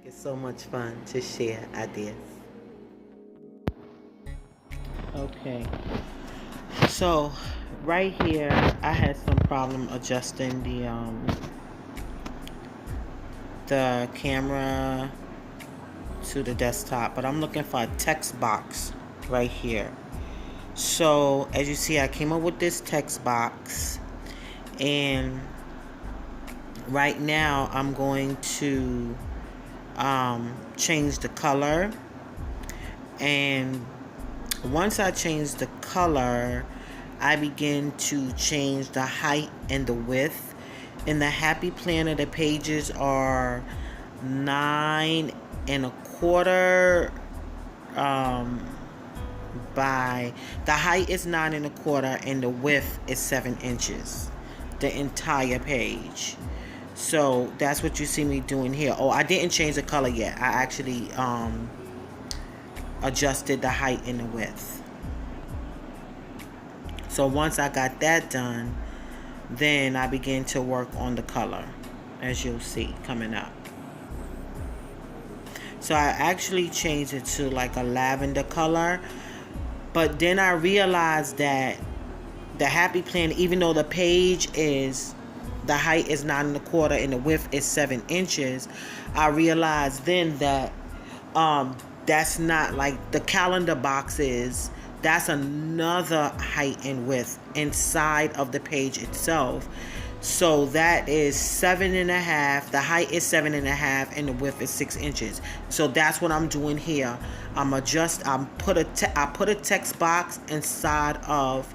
It's so much fun to share ideas. Okay, so right here I had some problem adjusting the camera to the desktop, but I'm looking for a text box right here. So as you see, I came up with this text box, and right now I'm going to change the color. And once I change the color, I begin to change the height and the width. In the Happy Planner, the pages are 9 1/4 by the height is 9 1/4 and the width is 7 inches, the entire page. So that's what you see me doing here. Oh, I didn't change the color yet. I actually adjusted the height and the width. So once I got that done, then I began to work on the color, as you'll see coming up. So I actually changed it to like a lavender color, but then I realized that the Happy Plan, even though the page is, the height is 9 1/4 and the width is 7 inches, I realized then that that's not like the calendar boxes. That's another height and width inside of the page itself. So that is 7.5. The height is 7.5 and the width is 6 inches. So that's what I'm doing here. I put a text box inside of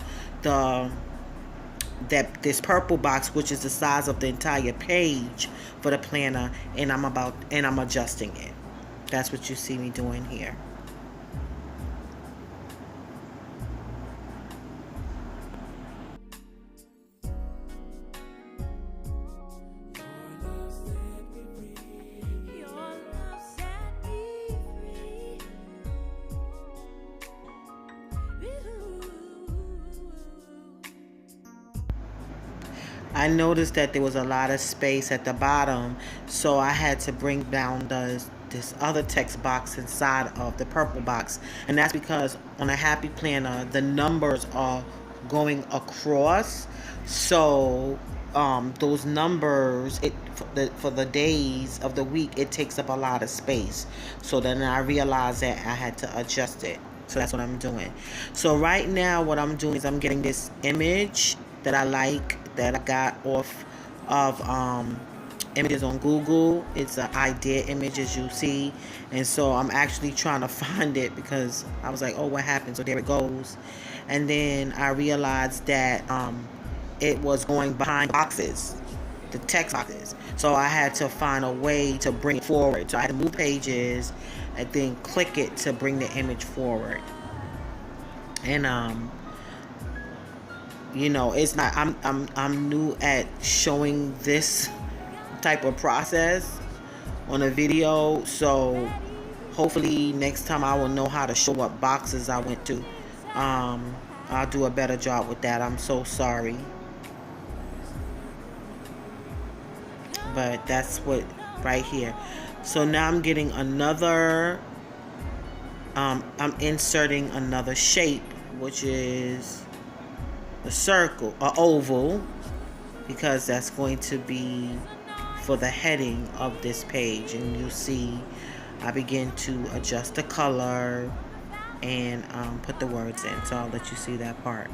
this purple box, which is the size of the entire page for the planner, and I'm adjusting it. That's what you see me doing here. I noticed that there was a lot of space at the bottom, so I had to bring down this other text box inside of the purple box. And that's because on a Happy Planner, the numbers are going across. So those numbers, for the days of the week, it takes up a lot of space. So then I realized that I had to adjust it. So that's what I'm doing. So right now what I'm doing is I'm getting this image that I like, that I got off of images on Google. It's an idea image, as you see, and so I'm actually trying to find it because I was like, oh, what happened? So there it goes. And then I realized that it was going behind boxes, the text boxes. So I had to find a way to bring it forward. So I had to move pages and then click it to bring the image forward. And it's not, I'm new at showing this type of process on a video, so hopefully next time I will know how to show what boxes I went to. I'll do a better job with that. I'm so sorry, but that's what right here. So now I'm getting another I'm inserting another shape, which is a circle, a oval, because that's going to be for the heading of this page. And you see I begin to adjust the color and put the words in, so I'll let you see that part.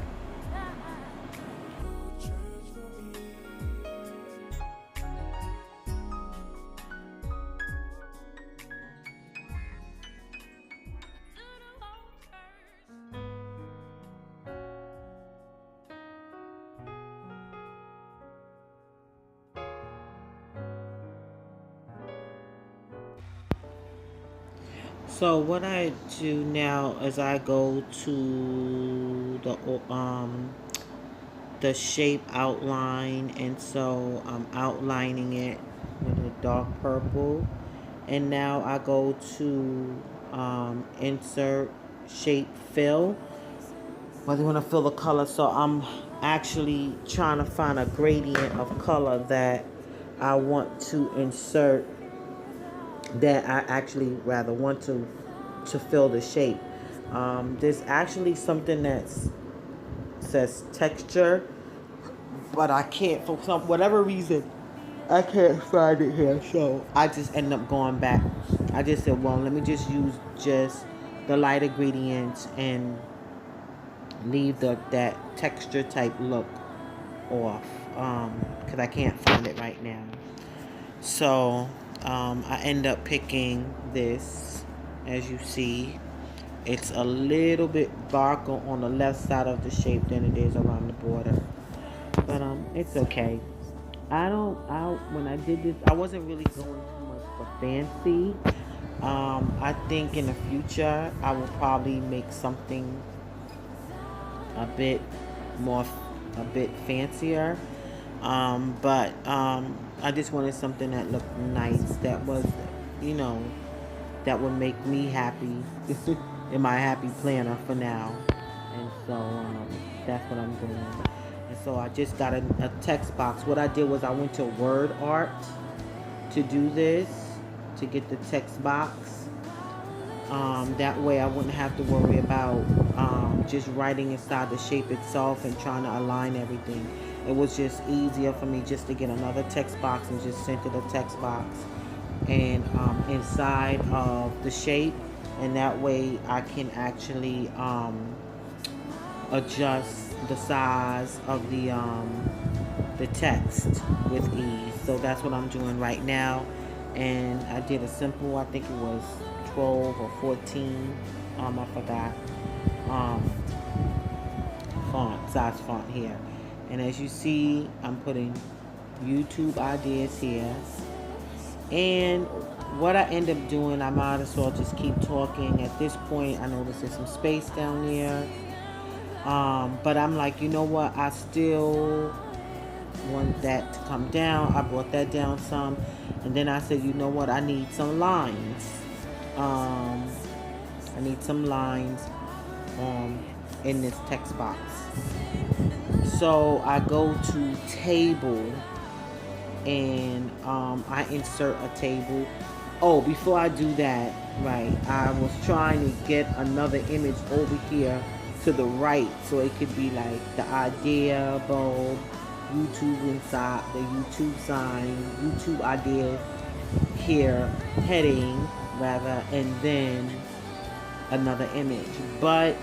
So what I do now is I go to the shape outline, and so I'm outlining it with a dark purple, and now I go to insert shape fill, whether you want to fill the color. So I'm actually trying to find a gradient of color that I want to insert that I actually rather want to fill the shape. There's actually something that says texture, but I can't, for some whatever reason, I can't find it here. So I just end up going back. I just said, well, let me just use just the light ingredients and leave that texture type look off, because I can't find it right now. So I end up picking this. As you see, it's a little bit darker on the left side of the shape than it is around the border, but it's okay. When I did this, I wasn't really going too much for fancy. I think in the future I will probably make something a bit more, a bit fancier. But I just wanted something that looked nice, that was, you know, that would make me happy in my happy planner for now. And so that's what I'm doing. And so I just got a text box. What I did was I went to Word Art to do this, to get the text box. That way I wouldn't have to worry about just writing inside the shape itself and trying to align everything. It was just easier for me just to get another text box and just center the text box and inside of the shape, and that way I can actually adjust the size of the text with ease. So that's what I'm doing right now, and I did a simple, I think it was 12 or 14, I forgot, size font here. And as you see, I'm putting YouTube ideas here. And what I end up doing, I might as well just keep talking. At this point, I notice there's some space down there. But I'm like, you know what? I still want that to come down. I brought that down some. And then I said, you know what? I need some lines. I need some lines in this text box. So I go to table and I insert a table. Oh, before I do that, right, I was trying to get another image over here to the right so it could be like the idea bulb, YouTube inside, the YouTube sign, YouTube idea here, heading rather, and then another image. But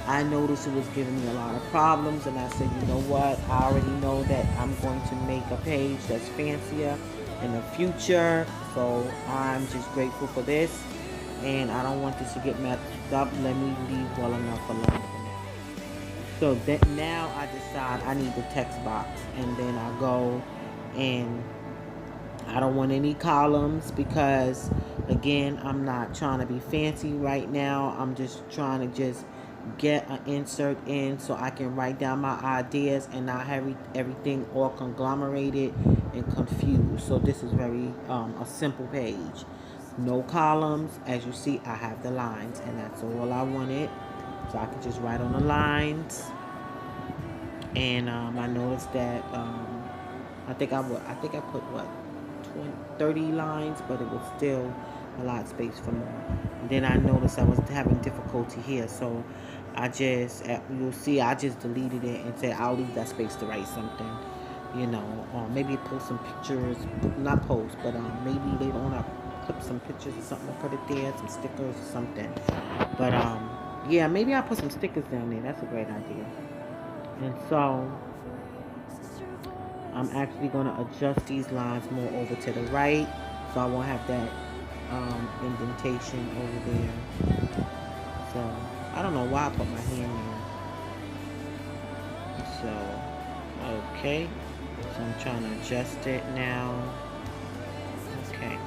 I noticed it was giving me a lot of problems, and I said, you know what, I already know that I'm going to make a page that's fancier in the future, so I'm just grateful for this, and I don't want this to get messed up. Let me leave well enough alone for now. So that now I decide I need the text box, and then I go and I don't want any columns because, again, I'm not trying to be fancy right now. I'm just trying to just get an insert in so I can write down my ideas and not have everything all conglomerated and confused. So this is very a simple page. No columns. As you see, I have the lines, and that's all I wanted. So I can just write on the lines. And I noticed that I think I put what, 30 lines, but it was still a lot of space for more. And then I noticed I was having difficulty here, so I just, you'll see, I just deleted it and said I'll leave that space to write something, you know, or maybe post some pictures, not post, but maybe later on I'll clip some pictures or something and put it there, some stickers or something. But yeah, maybe I'll put some stickers down there. That's a great idea. And so I'm actually going to adjust these lines more over to the right, so I won't have that indentation over there. So I don't know why I put my hand there. So okay, so I'm trying to adjust it now. Okay.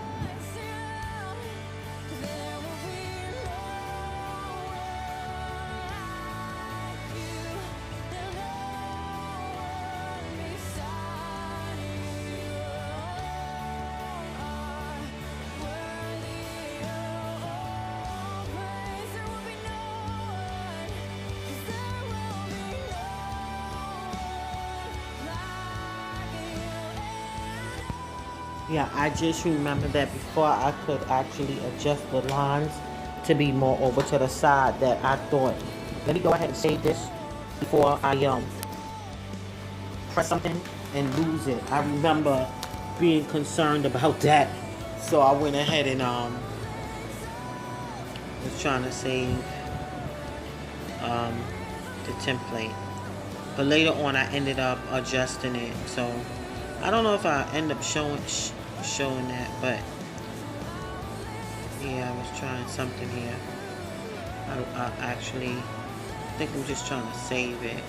Yeah, I just remember that before I could actually adjust the lines to be more over to the side, that I thought, let me go ahead and save this before I press something and lose it. I remember being concerned about that. So I went ahead and was trying to save um, the template. But later on I ended up adjusting it. So I don't know if I end up showing that, but yeah, I was trying something here. I actually think I'm just trying to save it.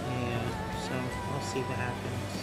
Yeah, so I'll see what happens.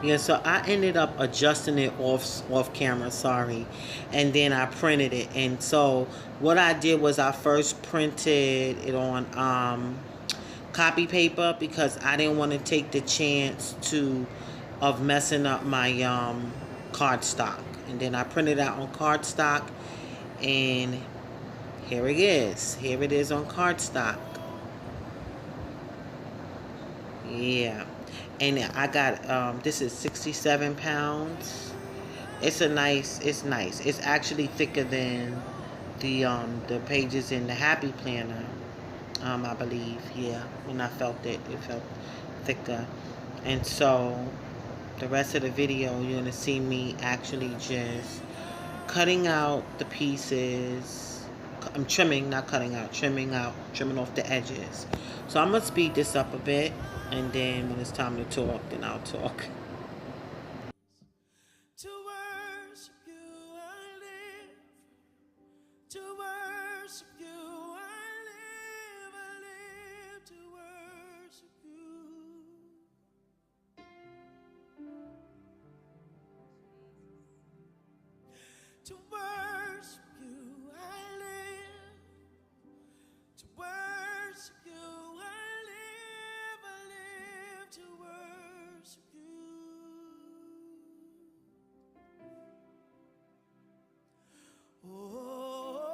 Yeah, so I ended up adjusting it off camera, sorry, and then I printed it. And so what I did was I first printed it on copy paper because I didn't want to take the chance of messing up my cardstock. And then I printed it out on cardstock, and here it is. Here it is on cardstock. Yeah. And I got this is 67 pounds. It's nice. It's actually thicker than the pages in the Happy Planner. I believe. Yeah. When I felt it felt thicker. And so the rest of the video you're gonna see me actually just cutting out the pieces. I'm trimming, not cutting out, trimming off the edges. So I'm gonna speed this up a bit, and then when it's time to talk, then I'll talk. To worship you I live. To worship you I live to worship you. To worship you I live. To worship you I live to worship you. Oh,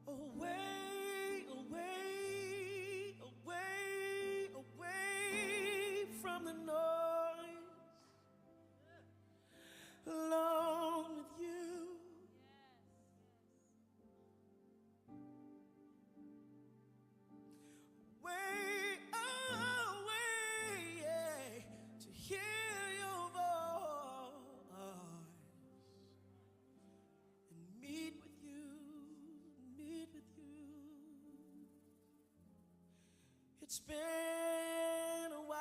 away, away, away, away from the noise, alone with you. Way away, yeah, to hear your voice and meet with you. It's been a while,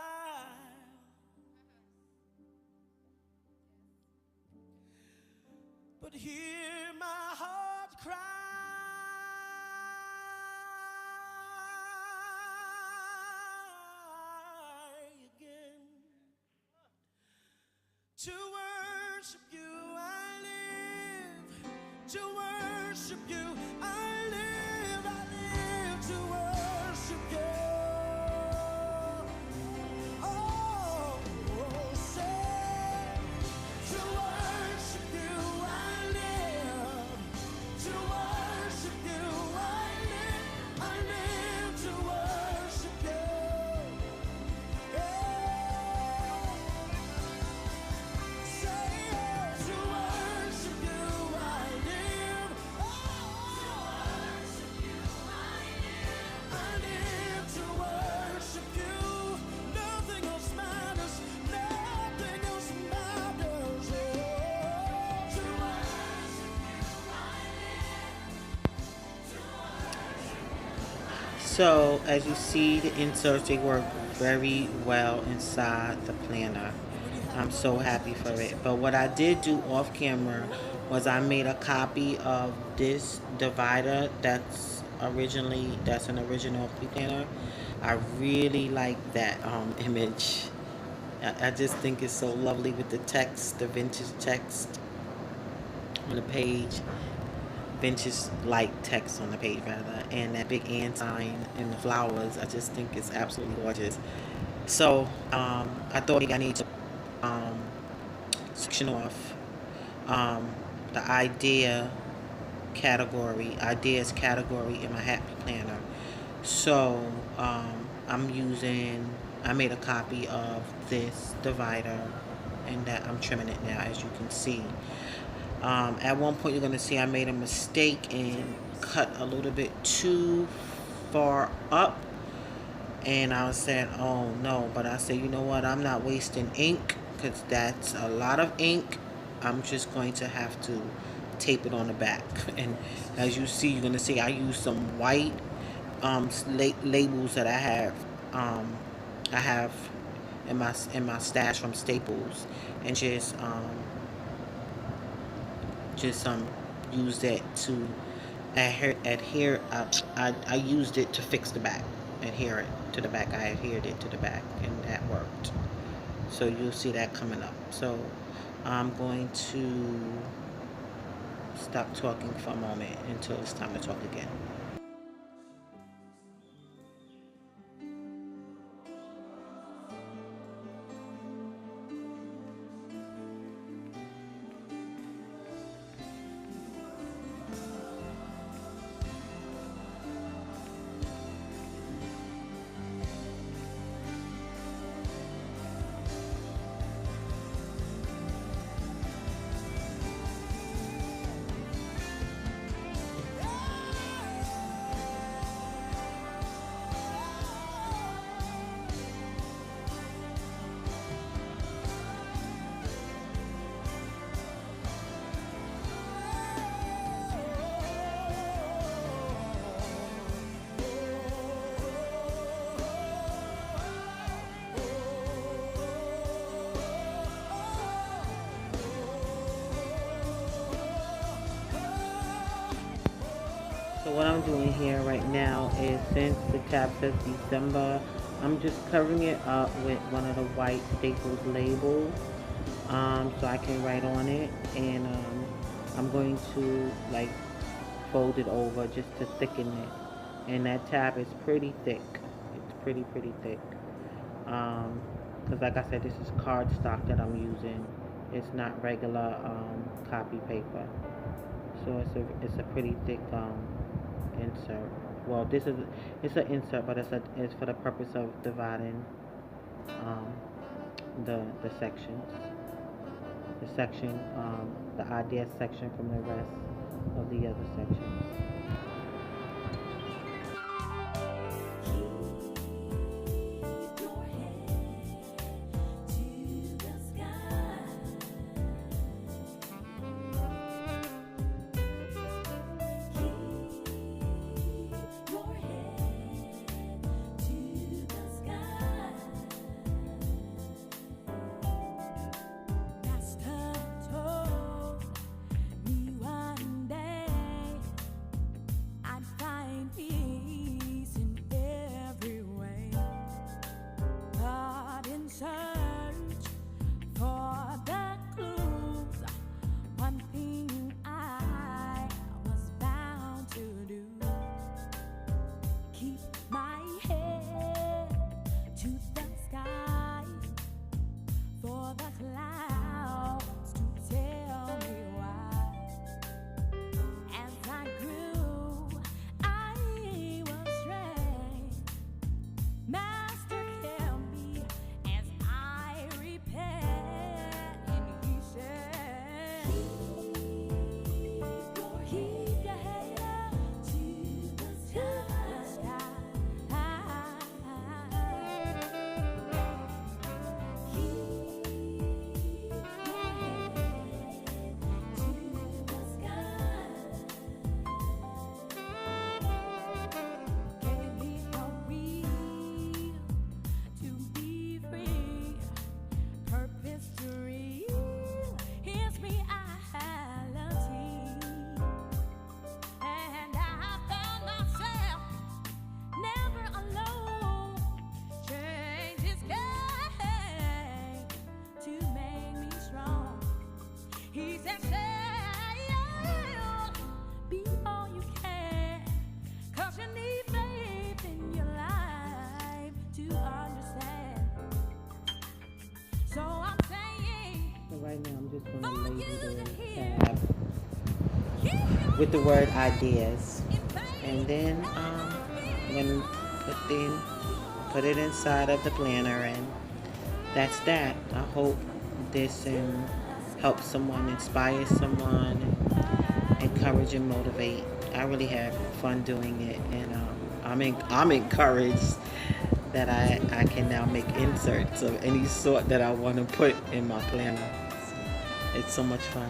but hear my heart cry again. To worship you I live, to worship you I live to worship you. Oh, say, to worship you I live, to worship So as you see, the inserts, they work very well inside the planner. I'm so happy for it. But what I did do off camera was I made a copy of this divider that's an original planner. I really like that image. I just think it's so lovely with the text, the vintage text on the page, vintage light text on the page rather, and that big ant sign and the flowers. I just think it's absolutely gorgeous. So I thought maybe I need to um, section off um, the ideas category in my happy planner. So I made a copy of this divider, and that I'm trimming it now, as you can see. At one point, you're going to see I made a mistake and cut a little bit too far up. And I said, oh no, but I said, you know what, I'm not wasting ink because that's a lot of ink. I'm just going to have to tape it on the back. And as you see, you're going to see I use some white labels that I have in my stash from Staples, and just used it to adhere. I used it to fix the back, adhere it to the back. I adhered it to the back, and that worked. So you'll see that coming up. So I'm going to stop talking for a moment until it's time to talk again. So what I'm doing here right now is, since the tab says December, I'm just covering it up with one of the white Staples labels, so I can write on it, and I'm going to like fold it over just to thicken it. And that tab is pretty thick. It's pretty thick. Because like I said, this is cardstock that I'm using. It's not regular copy paper. So it's a pretty thick insert. Well, it's an insert, but it's for the purpose of dividing um, the sections. The section, the idea section from the rest of the other sections. Be all you can, 'cause you need faith in your life to understand. So I'm saying, So right now I'm just going to label the tab with the word ideas. And then I'm going to put it inside of the planner, and that's that. I hope this helps someone, inspire someone, encourage and motivate. I really have fun doing it, and I'm encouraged that I can now make inserts of any sort that I want to put in my planner. It's so much fun.